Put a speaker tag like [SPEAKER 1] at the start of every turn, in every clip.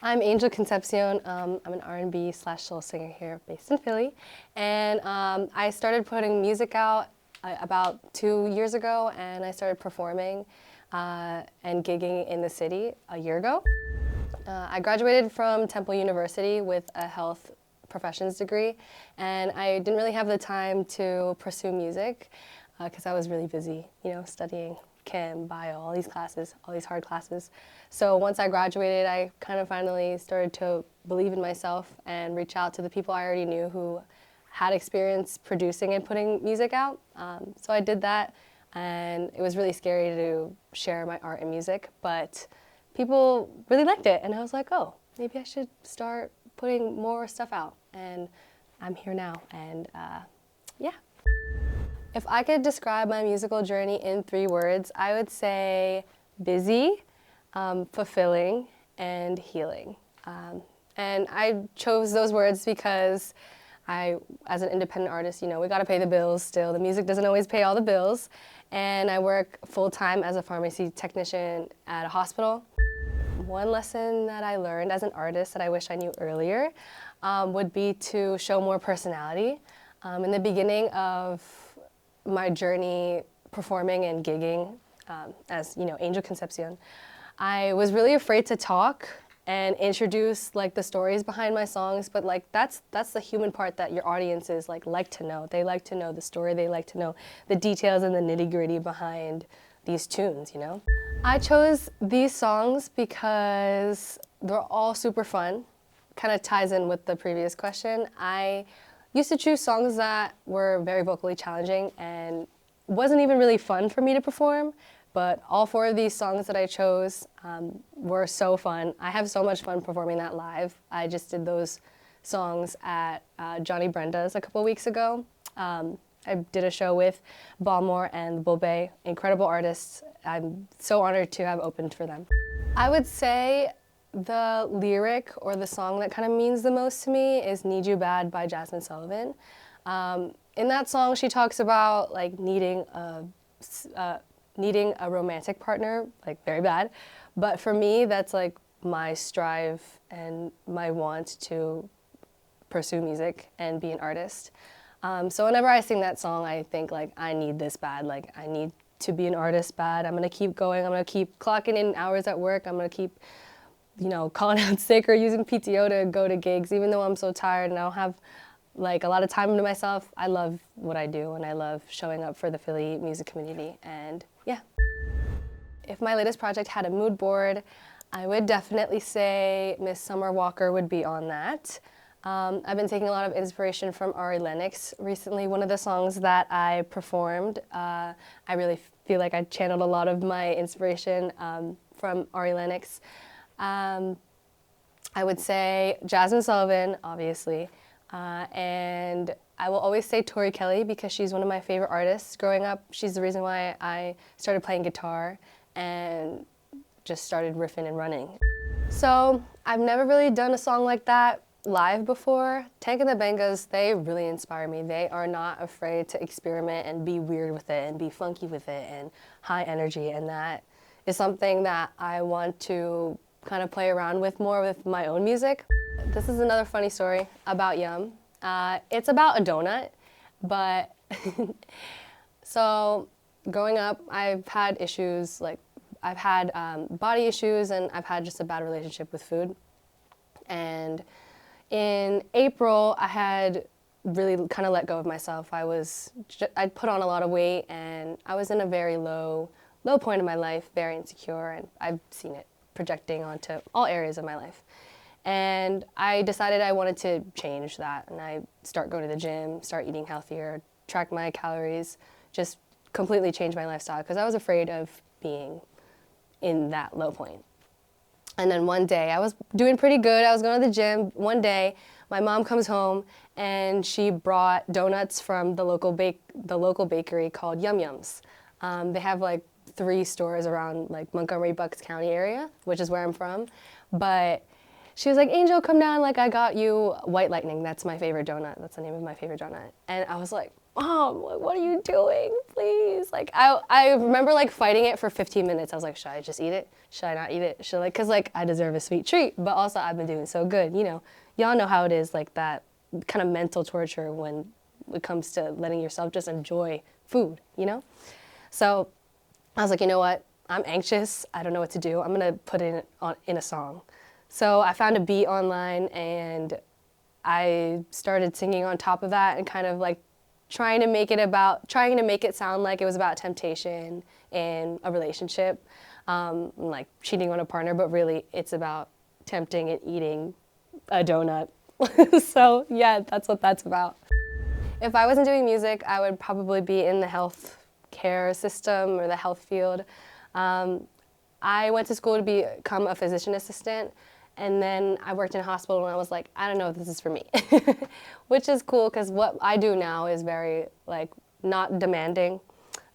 [SPEAKER 1] I'm Angel Concepcion. I'm an R&B slash soul singer here based in Philly. And I started putting music out about 2 years ago, and I started performing and gigging in the city a year ago. I graduated from Temple University with a health professions degree, and I didn't really have the time to pursue music because I was really busy, studying chem, bio, all these classes, all these hard classes. So once I graduated, I kind of finally started to believe in myself and reach out to the people I already knew who had experience producing and putting music out. So I did that, and it was really scary to share my art and music, but people really liked it, and I was like, oh, maybe I should start putting more stuff out, and I'm here now, and yeah. If I could describe my musical journey in 3 words, I would say busy, fulfilling, and healing. And I chose those words because as an independent artist, we gotta pay the bills still. The music doesn't always pay all the bills. And I work full-time as a pharmacy technician at a hospital. One lesson that I learned as an artist that I wish I knew earlier would be to show more personality. In the beginning of my journey performing and gigging as Angel Concepcion, I was really afraid to talk and introduce the stories behind my songs, but that's the human part that your audiences like to know. They like to know the story, they like to know the details and the nitty-gritty behind these tunes, I chose these songs because they're all super fun. Kind of ties in with the previous question. I used to choose songs that were very vocally challenging and wasn't even really fun for me to perform, but all 4 of these songs that I chose were so fun. I have so much fun performing that live. I just did those songs at Johnny Brenda's a couple weeks ago. I did a show with Balmore and Bull Bay, incredible artists. I'm so honored to have opened for them. I would say the lyric or the song that kind of means the most to me is Need You Bad by Jasmine Sullivan. In that song, she talks about needing a romantic partner, very bad. But for me, that's my strive and my want to pursue music and be an artist. So whenever I sing that song, I think I need this bad. I need to be an artist bad. I'm gonna keep going. I'm gonna keep clocking in hours at work. I'm gonna keep, calling out sick or using PTO to go to gigs, even though I'm so tired and I don't have a lot of time to myself. I love what I do, and I love showing up for the Philly music community, and yeah. If my latest project had a mood board, I would definitely say Miss Summer Walker would be on that. I've been taking a lot of inspiration from Ari Lennox recently. One of the songs that I performed, I really feel like I channeled a lot of my inspiration from Ari Lennox. I would say Jasmine Sullivan, obviously, and I will always say Tori Kelly because she's one of my favorite artists growing up. She's the reason why I started playing guitar and just started riffing and running. So I've never really done a song like that live before. Tank and the Bangas, they really inspire me. They are not afraid to experiment and be weird with it and be funky with it and high energy, and that is something that I want to kind of play around with more with my own music. This is another funny story about Yum. It's about a donut, but so growing up, I've had issues, I've had body issues, and I've had just a bad relationship with food. And in April, I had really kind of let go of myself. I'd put on a lot of weight, and I was in a very low point in my life, very insecure, and I've seen it projecting onto all areas of my life. And I decided I wanted to change that, and I start going to the gym, start eating healthier, track my calories, just completely change my lifestyle because I was afraid of being in that low point. And then one day, I was doing pretty good. I was going to the gym. One day, my mom comes home, and she brought donuts from the local bakery called Yum Yums. They have 3 stores around Montgomery, Bucks County area, which is where I'm from. But she was like, Angel, come down, I got you White Lightning. That's my favorite donut. That's the name of my favorite donut. And I was like, Mom, like, what are you doing? Please. Like, I remember like fighting it for 15 minutes. I was like, should I just eat it? Should I not eat it? Should I, cause like I deserve a sweet treat, but also I've been doing so good. You know, y'all know how it is, like that kind of mental torture when it comes to letting yourself just enjoy food, you know? So I was like, you know what? I'm anxious. I don't know what to do. I'm gonna put it in a song. So I found a beat online and I started singing on top of that and kind of like trying to make it sound like it was about temptation and a relationship, like cheating on a partner, but really it's about tempting and eating a donut. So yeah, that's what that's about. If I wasn't doing music, I would probably be in the health care system or the health field. I went to school to become a physician assistant, and then I worked in a hospital and I was like, I don't know if this is for me, which is cool because what I do now is very like not demanding.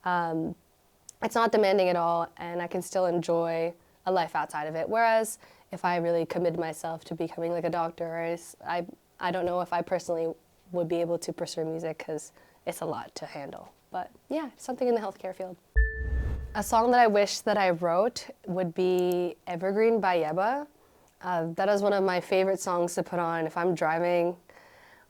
[SPEAKER 1] It's not demanding at all, and I can still enjoy a life outside of it. Whereas if I really committed myself to becoming like a doctor, I don't know if I personally would be able to pursue music because it's a lot to handle. But yeah, something in the healthcare field. A song that I wish that I wrote would be Evergreen by Yeba. That is one of my favorite songs to put on if I'm driving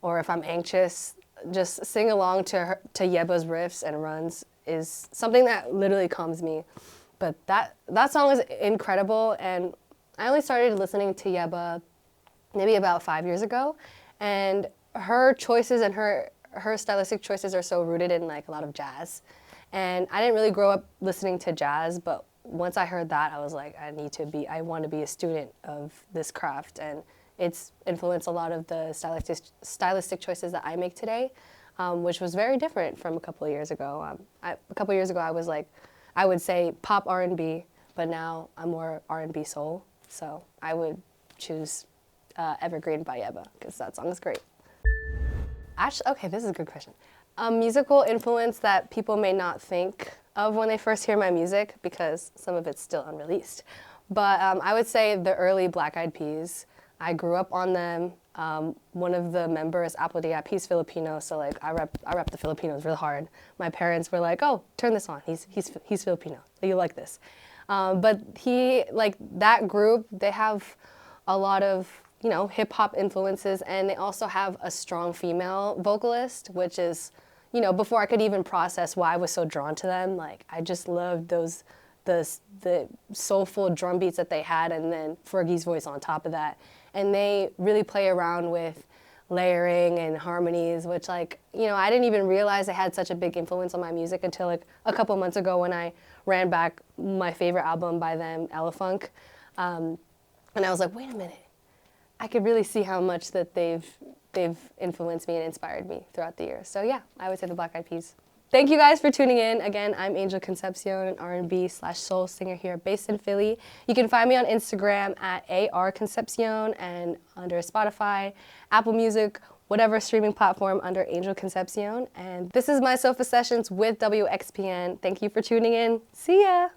[SPEAKER 1] or if I'm anxious. Just sing along to Yeba's riffs and runs is something that literally calms me. But that song is incredible, and I only started listening to Yeba maybe about 5 years ago, and her choices and her stylistic choices are so rooted in like a lot of jazz. And I didn't really grow up listening to jazz, but once I heard that, I was like, I want to be a student of this craft, and it's influenced a lot of the stylistic choices that I make today, which was very different from a couple of years ago. A couple of years ago, I was like, I would say pop R&B, but now I'm more R&B soul, so I would choose Evergreen by Yeba, because that song is great. Actually, okay, this is a good question. A musical influence that people may not think of when they first hear my music, because some of it's still unreleased. But I would say the early Black Eyed Peas. I grew up on them. One of the members, Apple Diap, he's Filipino, so like I rep the Filipinos real hard. My parents were like, "Oh, turn this on. He's Filipino. You like this." But that group, they have a lot of hip hop influences, and they also have a strong female vocalist, which is, before I could even process why I was so drawn to them, like I just loved the soulful drum beats that they had, and then Fergie's voice on top of that. And they really play around with layering and harmonies, which I didn't even realize they had such a big influence on my music until like a couple months ago when I ran back my favorite album by them, Elefunk. And I was like, wait a minute. I could really see how much that they've influenced me and inspired me throughout the years. So yeah, I would say the Black Eyed Peas. Thank you guys for tuning in. Again, I'm Angel Concepcion, an R&B/soul singer here based in Philly. You can find me on Instagram at ARConcepcion and under Spotify, Apple Music, whatever streaming platform under Angel Concepcion. And this is my Sofa Sessions with WXPN. Thank you for tuning in. See ya!